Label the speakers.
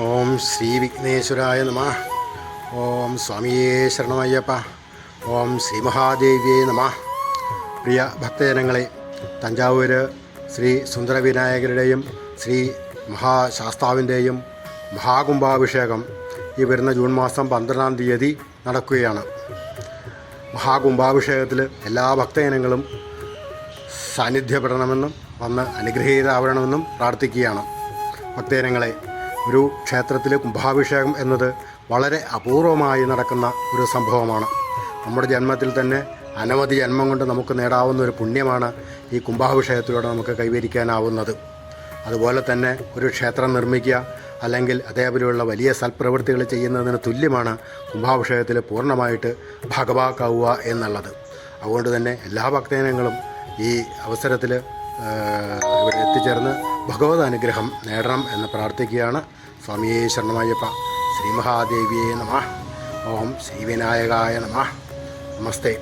Speaker 1: ഓം ശ്രീ വിഘ്നേശ്വരായ നമ. ഓം സ്വാമിയേ ശരണമയ്യപ്പ. ഓം ശ്രീ മഹാദേവിയേ നമ. പ്രിയ ഭക്തജനങ്ങളെ, തഞ്ചാവൂർ ശ്രീ സുന്ദരവിനായകരുടെയും ശ്രീ മഹാശാസ്താവിൻ്റെയും മഹാകുംഭാഭിഷേകം ഈ വരുന്ന ജൂൺ മാസം 12-ാം തീയതി നടക്കുകയാണ്. മഹാകുംഭാഭിഷേകത്തിൽ എല്ലാ ഭക്തജനങ്ങളും സാന്നിധ്യപ്പെടണമെന്നും വന്ന് അനുഗ്രഹീതരാവണമെന്നും പ്രാർത്ഥിക്കുകയാണ്. ഭക്തജനങ്ങളെ, ഒരു ക്ഷേത്രത്തിൽ കുംഭാഭിഷേകം എന്നത് വളരെ അപൂർവമായി നടക്കുന്ന ഒരു സംഭവമാണ്. നമ്മുടെ ജന്മത്തിൽ തന്നെ അനവധി ജന്മം കൊണ്ട് നമുക്ക് നേടാവുന്ന ഒരു പുണ്യമാണ് ഈ കുംഭാഭിഷേകത്തിലൂടെ നമുക്ക് കൈവരിക്കാനാവുന്നത്. അതുപോലെ തന്നെ ഒരു ക്ഷേത്രം നിർമ്മിക്കുക അല്ലെങ്കിൽ അതേപോലെയുള്ള വലിയ സൽപ്രവൃത്തികൾ ചെയ്യുന്നതിന് തുല്യമാണ് കുംഭാഭിഷേകത്തിൽ പൂർണ്ണമായിട്ട് ഭാഗഭാക്കാവുക എന്നുള്ളത്. അതുകൊണ്ട് തന്നെ എല്ലാ ഭക്തജനങ്ങളും ഈ അവസരത്തിൽ ഇവിടെ എത്തിച്ചേർന്ന് ഭഗവത് അനുഗ്രഹം നേടണം എന്ന് പ്രാർത്ഥിക്കുകയാണ്. സ്വാമിയേ ശരണമയ്യപ്പ. ശ്രീ മഹാദേവിയേ നമ. ഓം ശ്രീ വിനായകായ നമ. നമസ്തേ.